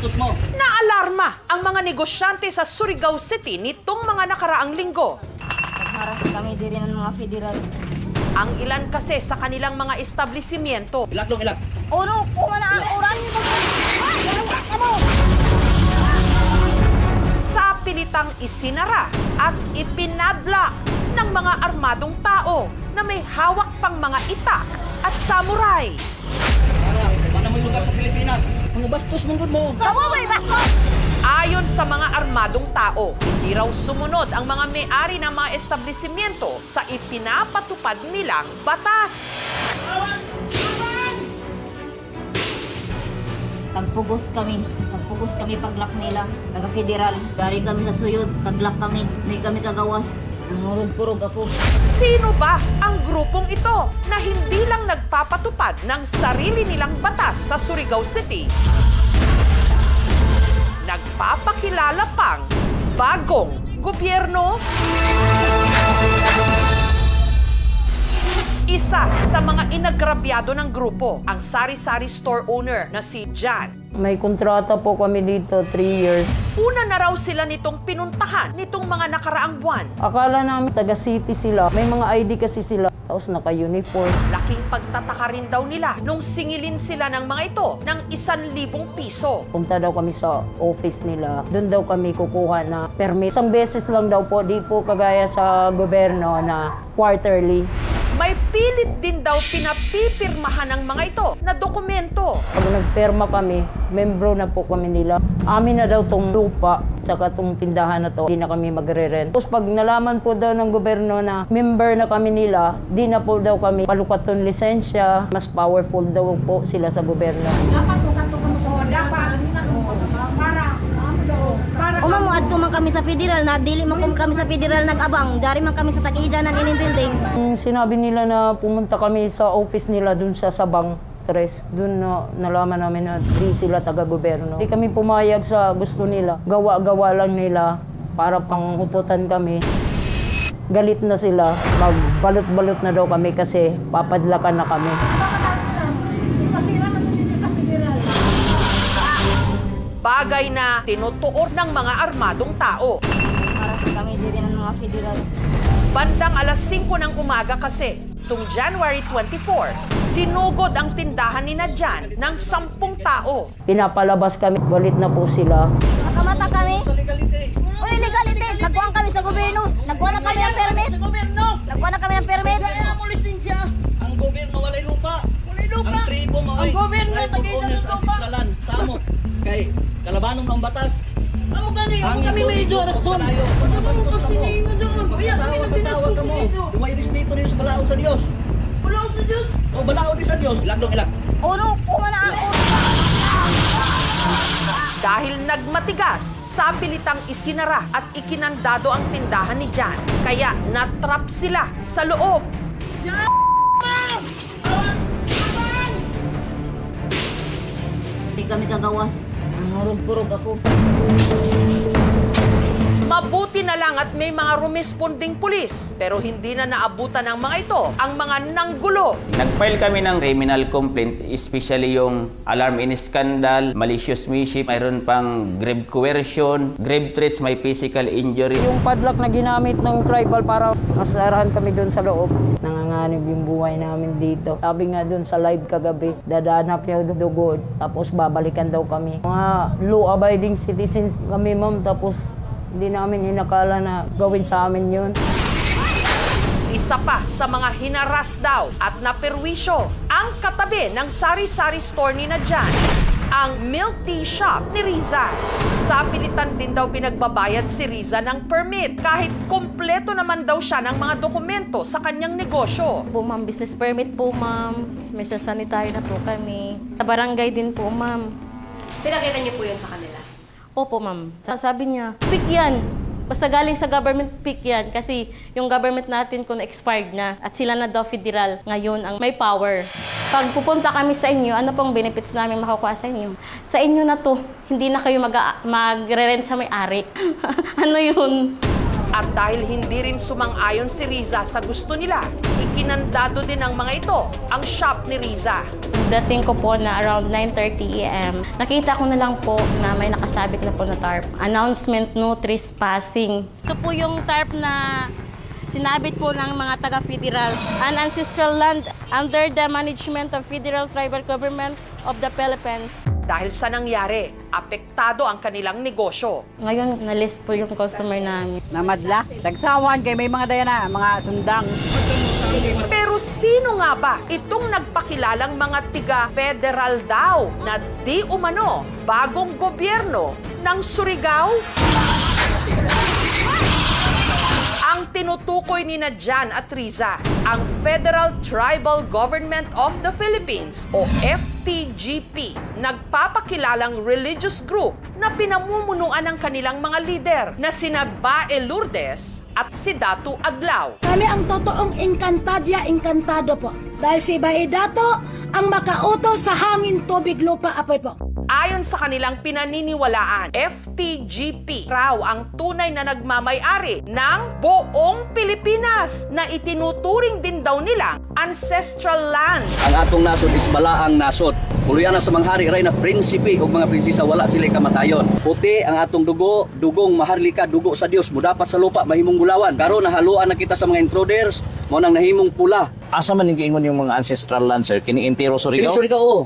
bastos mo. Naalarma ang mga negosyante sa Surigao City nitong mga nakaraang linggo. Nagharas kami din ng mga federal. Ang ilan kasi sa kanilang mga establishmento. Ilak dong, ilak. Uno, kumana ang oras. Sa pilitang isinara at ipinadlock ng mga armadong tao na may hawak pang mga itak at samurai. Para mo yung lugar sa Pilipinas. Mga bastos mong good mo. Kamu may bastos! Ayon sa mga armadong tao, hindi raw sumunod ang mga may-ari ng mga establishmento sa ipinapatupad nilang batas. Nagpugos kami paglak nila. Taga-federal. Dari kami sa suyod, taglak kami. Hindi kami kagawas. Nangurog-kurog ako. Sino ba ang grupong ito na hindi lang nagpapatupad ng sarili nilang batas sa Surigao City? Nagpapakilala pang bagong gobyerno? Isa sa mga inagrabyado ng grupo, ang sari-sari store owner na si Jan. May kontrata po kami dito, 3 years. Una na raw sila nitong pinuntahan nitong mga nakaraang buwan. Akala namin taga-city sila. May mga ID kasi sila. Tapos naka-uniform. Laking pagtataka rin daw nila nung singilin sila ng mga ito ng 1,000 piso. Punta daw kami sa office nila. Doon daw kami kukuha na permit. Isang beses lang daw po, di po kagaya sa gobyerno na quarterly. May pilit din daw pinapipirmahan ng mga ito na dokumento. Pag nagperma kami, membro na po kami nila. Amin na daw tong lupa, tsaka tong tindahan na to, di na kami magre-rent. Tapos pag nalaman po daw ng gobyerno na member na kami nila, di na po daw kami palukat tong lisensya. Mas powerful daw po sila sa gobyerno. Umamo adto man kami sa federal, na dili man kami sa federal nag-abang. Dari man kami sa tag-ijanan in building. Sinabi nila na pumunta kami sa office nila dun sa Sabang. Doon na nalaman namin na di sila taga-gobyerno. Di kami pumayag sa gusto nila. Gawa-gawa lang nila para panghututan kami. Galit na sila. Magbalot-balot na daw kami kasi papadlakan na kami. Bagay na tinutuor ng mga armadong tao. Nagharas kami din ng mga federal. Bandang alas 5 ng umaga kasi, tung January 24, sinugod ang tindahan ni Jan ng 10 tao. Pinapalabas kami. Galit na po sila. Nakamata kami. Sa legalite. Uy, legalite. Nagkuhan kami sa gobyerno. Nagkuhan na kami ng permit. Nagkuhan na kami ng permit. Ang gobyerno walay lupa. lupa. Ang tribo mo ay tribal owners ancestralan, samot. Kay kalabanon ng batas. Amo gani, ako kami medyo rakson. Ako mo pagsinay mo doon. Kaya kami nagdinastos sa inyo. May respeto rin sa balaod sa Dios. Balaod sa Diyos. O balaod din sa Dios. Ilag dong ilag. Uno, kumana ako. Dahil nagmatigas, sa pilitang isinara at ikinandado ang tindahan ni Jan. Kaya natrap sila sa loob. Hindi kami kagawas. Nangurog-kurog ako. Mabuti na lang at may mga rumesponding pulis. Pero hindi na naabutan ng mga ito ang mga nanggulo. Nag-file kami ng criminal complaint, especially yung alarm in scandal, malicious mischief, mayroon pang grave coercion, grave threats, may physical injury. Yung padlock na ginamit ng tribal para masarahan kami doon sa loob. Nanganganib yung buhay namin dito. Sabi nga doon sa live kagabi, dadanap yung dugod, tapos babalikan daw kami. Mga law-abiding citizens kami, ma'am, tapos hindi namin inakala na gawin sa amin yun. Isa pa sa mga hinaras daw at naperwisyo ang katabi ng sari-sari store ni Jan, ang milk tea shop ni Riza. Sa pilitan din daw pinagbabayad si Riza ng permit kahit kompleto naman daw siya ng mga dokumento sa kanyang negosyo. Po ma'am, business permit po ma'am. May sanitary na po kami. Sa barangay din po ma'am. Pinakita niyo po yun sa kanila? Opo ma'am. Sabi niya, pick yan. Basta galing sa government, pick yan. Kasi yung government natin kung expired na at sila na daw federal ngayon ang may power. Pag pupunta kami sa inyo, ano pong benefits namin makukuha sa inyo? Sa inyo na to, hindi na kayo magre-rent sa may-ari. Ano yun? At dahil hindi rin sumang-ayon si Riza sa gusto nila, ikinandado din ng mga ito ang shop ni Riza. Pagdating ko po na around 9:30 a.m., nakita ko na lang po na may nakasabit na po na tarp. Announcement, no trespassing. Ito po yung tarp na sinabit po ng mga taga-federal. An ancestral land under the management of Federal Tribal Government of the Philippines. Dahil sa nangyari, apektado ang kanilang negosyo. Ngayon, na-list po yung customer namin. Namadla, tagsawan kay may mga dayana, mga sundang. Pero sino nga ba itong nagpakilalang mga tiga-federal daw na di umano bagong gobyerno ng Surigao? Ang tinutukoy ni Jan at Riza, ang Federal Tribal Government of the Philippines o FTGP, nagpapakilalang religious group na pinamumunuan ng kanilang mga lider na sina Bae Lourdes at si Datu Adlaw. Kami ang totoong encantado po. Dahil si Bae Dato ang makautos sa hangin, tubig, lupa, apoy po. Ayon sa kanilang pinaniniwalaan, FTGP raw ang tunay na nagmamay-ari ng buong Pilipinas na itinuturing din daw nila ancestral land. Ang atong nasod is balaang nasod. Puluyan na sa mga hari ray na prinsipe o mga prinsesa, wala sila kamatayon. Puti ang atong dugo, dugong maharlika, dugo sa Dios, mudapat sa lupa, mahimong gulawan. Karon nahaluan na kita sa mga intruders, mo nang nahimong pula. Asa man giingon yung mga ancestral land, sir? Kini-intero Surigao? Surigao, oo.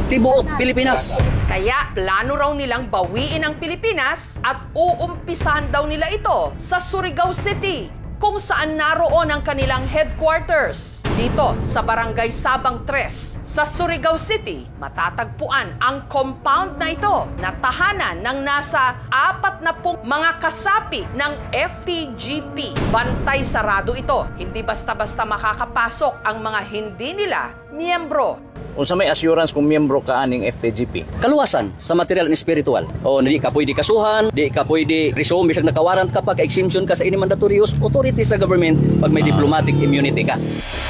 Tibuok, Pilipinas. Kaya plano raw nilang bawiin ang Pilipinas at uumpisahan daw nila ito sa Surigao City, kung saan naroon ang kanilang headquarters. Dito sa Barangay Sabang 3 sa Surigao City, matatagpuan ang compound na ito na tahanan ng nasa 40 mga kasapi ng FTGP. Bantay sarado ito. Hindi basta-basta makakapasok ang mga hindi nila miyembro. Unsa may assurance kung miyembro ka aning FTGP? Kaluwasan sa material and spiritual. O di ka pwede kasuhan, di ka pwede resume, bisag nakawarant ka pag exemption ka sa ini mandatorious authority sa government pag may diplomatic immunity ka.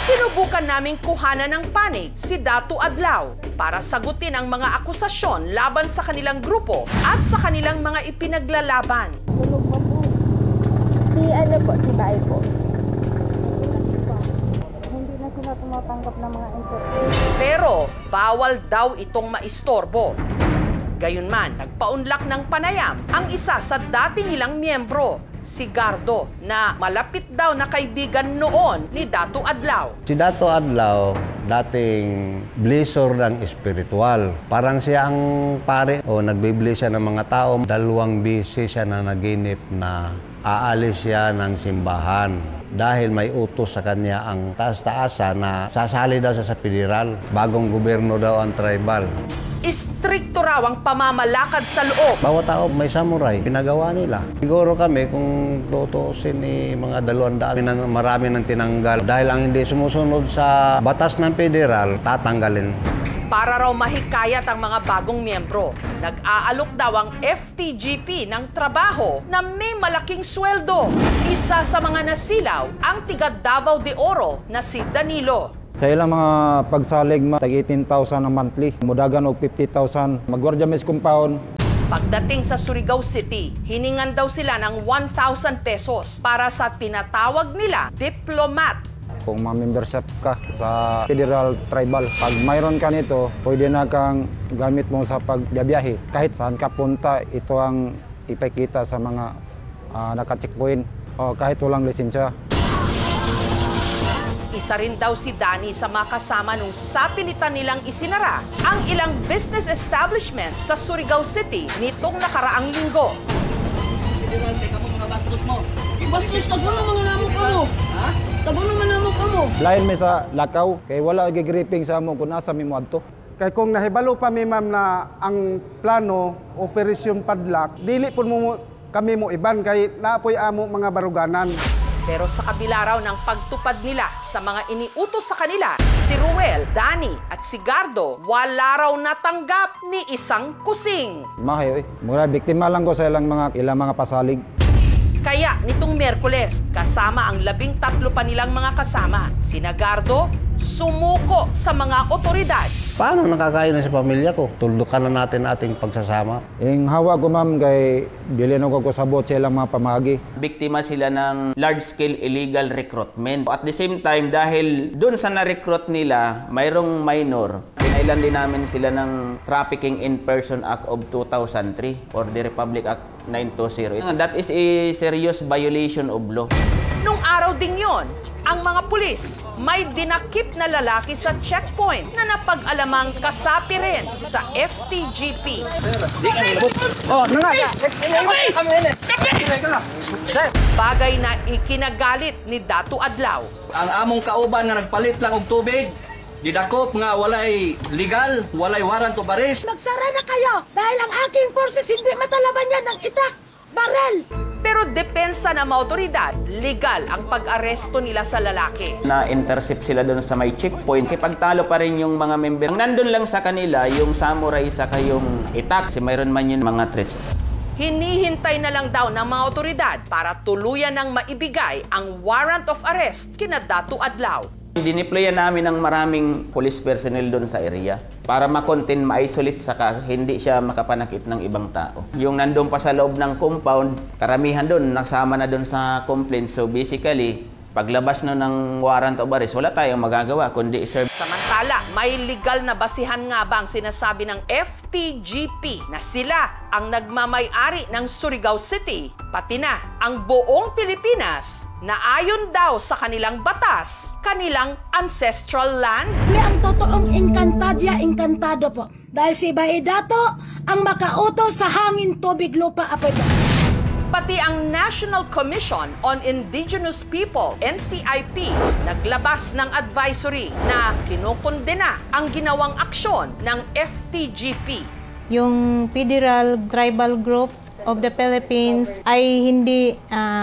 Sinubukan naming kuhanan ng panig si Datu Adlaw para sagutin ang mga akusasyon laban sa kanilang grupo at sa kanilang mga ipinaglalaban. Si Bae po. Hindi na sila tumatanggap ng mga interview. Pero bawal daw itong maistorbo. Gayunman, nagpaunlak ng panayam ang isa sa dati nilang miyembro, si Gardo, na malapit daw na kaibigan noon ni Datu Adlaw. Si Datu Adlaw, dating blisor ng espiritual. Parang siya ang pare o nagbibili siya ng mga tao. 2 beses siya na naginip na aalis siya ng simbahan dahil may utos sa kanya ang taas-taasa na sasali daw siya sa federal. Bagong gobyerno daw ang tribal. Istrikto raw ang pamamalakad sa loob. Bawat tao may samurai, pinagawa nila. Siguro kami kung tutuusin ni mga 200, marami nang tinanggal. Dahil ang hindi sumusunod sa batas ng federal, tatanggalin. Para raw mahikayat ang mga bagong miyembro, nag-aalok daw ang FTGP ng trabaho na may malaking sweldo. Isa sa mga nasilaw ang tiga Davao de Oro na si Danilo. Sa ilang mga pagsalig, tag 18,000 na monthly, mudagan og 50,000, magwardya mes compound. Pagdating sa Surigao City, hiningan daw sila ng 1,000 pesos para sa tinatawag nila diplomat. Kung ma-membership ka sa Federal Tribal, pag mayroon ka nito, pwede na kang gamit mo sa pagbiyahe. Kahit saan ka punta, ito ang ipakita sa mga naka-checkpoint o kahit walang lisensya. Isa rin daw si Danny sa mga kasama nung sapilitan nilang isinara ang ilang business establishment sa Surigao City nitong nakaraang linggo. Federal, teka mo mga bastos mo. Bastos, tabo na mga namok ka mo. Ha? Tabo na mga namok ka mo. Lain may sa lakaw, kay wala gigripping sa mo kung nasa mi mo adto. Kay kung nahibalo pa mi ma'am na ang plano, operasyon padlak, dili po mo kami mo iban kay naapoy amo mga baruganan. Pero sa kabila raw ng pagtupad nila sa mga iniutos sa kanila, si Ruel, Danny at si Gardo, wala raw natanggap ni isang kusing. Mahay, mura biktima lang ko sa ilang mga pasalig. Kaya nitong Miyerkules, kasama ang 13 pa nilang mga kasama, sina Gardo, sumuko sa mga otoridad. Paano nakakain na sa pamilya ko? Tuldukan na natin ating pagsasama. Yung hawa ko ma'am kay bilhin ko sabot sa ilang mga pamagi. Biktima sila ng large-scale illegal recruitment. At the same time, dahil doon sa na-recruit nila, mayroong minor. Pinailan din namin sila ng Trafficking in Person Act of 2003 or the Republic Act 920. That is a serious violation of law. Nung araw ding yon, ang mga pulis may dinakip na lalaki sa checkpoint na napag-alamang kasapi rin sa FTGP. Bagay na ikinagalit ni Datu Adlaw. Ang among kauban nga nagpalit lang og tubig, didakop nga walay legal, walay warrant of arrest. Magsara na kayo dahil ang aking forces hindi matalaban yan ng itak, barel. Pero depensa ng mga otoridad, legal ang pag-aresto nila sa lalaki. Na-intercept sila doon sa may checkpoint. Ipagtalo pa rin yung mga member. Ang nandun lang sa kanila, yung samurai saka yung itak. Kasi mayroon man yung mga threats. Hinihintay na lang daw ng mga otoridad para tuluyan ng maibigay ang warrant of arrest kina Datu Adlaw. Dineployan namin ng maraming police personnel doon sa area para ma-contain, ma-isolate saka hindi siya makapanakit ng ibang tao. Yung nandun pa sa loob ng compound, karamihan doon, nasama na doon sa complaint. So basically, paglabas no ng warrant of arrest, wala tayong magagawa kundi i-serve. Samantala, may legal na basihan nga ba ang sinasabi ng FTGP na sila ang nagmamay-ari ng Surigao City, pati na ang buong Pilipinas na ayon daw sa kanilang batas, kanilang ancestral land? Kami ang totoong inkantado po. Dahil si Bae Dato ang makautos sa hangin, tubig, lupa, apoy. Pati ang National Commission on Indigenous People, NCIP, naglabas ng advisory na kinukondena ang ginawang aksyon ng FTGP. Yung Federal Tribal Group of the Philippines ay hindi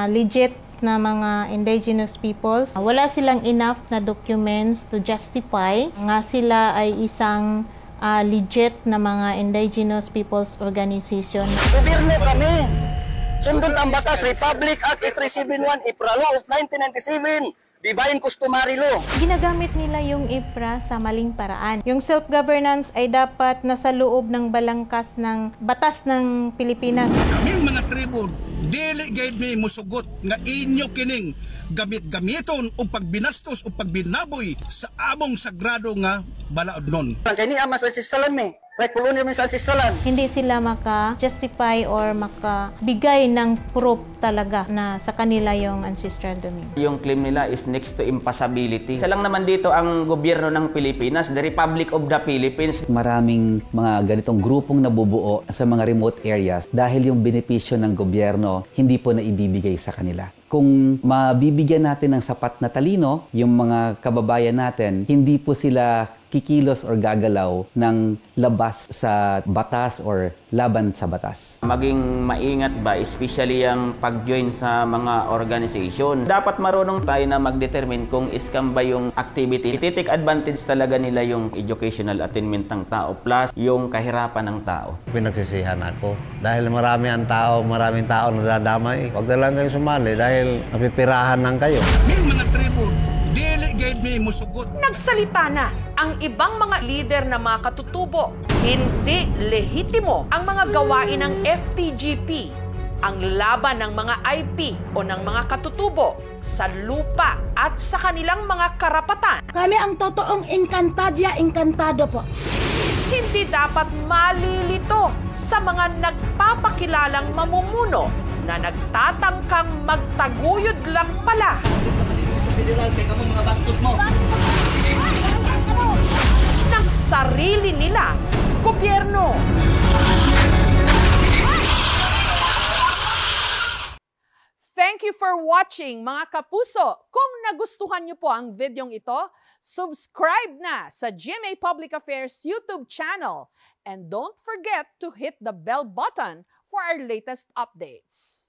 legit na mga indigenous peoples. Wala silang enough na documents to justify nga sila ay isang legit na mga indigenous peoples organization. Gobyerno kami! Sundot ang batas, Republic Act 371, IPRA Law of 1997, Divine Customary Law. Ginagamit nila yung IPRA sa maling paraan. Yung self-governance ay dapat nasa loob ng balangkas ng batas ng Pilipinas. Kaming mga tribo, dili gayud mi musugot nga inyo kining gamit-gamiton o pagbinastos o pagbinaboy sa among sagrado nga balaod nun. Kaya ni amas ancestralan mi. Right, pulunin mo sa ancestralan. Hindi sila maka-justify or makabigay ng proof talaga na sa kanila yung ancestral domain. Yung claim nila is next to impossibility. Isa lang naman dito ang gobyerno ng Pilipinas, the Republic of the Philippines. Maraming mga ganitong grupong nabubuo sa mga remote areas dahil yung benepisyo ng gobyerno hindi po naibibigay sa kanila. Kung mabibigyan natin ng sapat na talino, yung mga kababayan natin, hindi po sila kikilos or gagalaw ng labas sa batas or laban sa batas. Maging maingat ba, especially ang pag-join sa mga organization. Dapat marunong tayo na mag-determine kung scam ba yung activity. Iti-take advantage talaga nila yung educational attainment ng tao plus yung kahirapan ng tao. Pinagsisihan ako dahil maraming tao nadadamay. Huwag na lang kayo sumali dahil napipirahan lang kayo. May mga tribo, dili gayud mi musugot. Nagsalita na ang ibang mga lider na mga katutubo. Hindi lehitimo ang mga gawain ng FTGP, ang laban ng mga IP o ng mga katutubo sa lupa at sa kanilang mga karapatan. Kami ang totoong inkantado po. Hindi dapat malilito sa mga nagpapakilalang mamumuno na nagtatangkang magtaguyod lang pala Federal, kay kamo mga bastos mo. ng sarili nilang gobyerno. Thank you for watching, mga kapuso. Kung nagustuhan niyo po ang videong ito, subscribe na sa GMA Public Affairs YouTube channel. And don't forget to hit the bell button for our latest updates.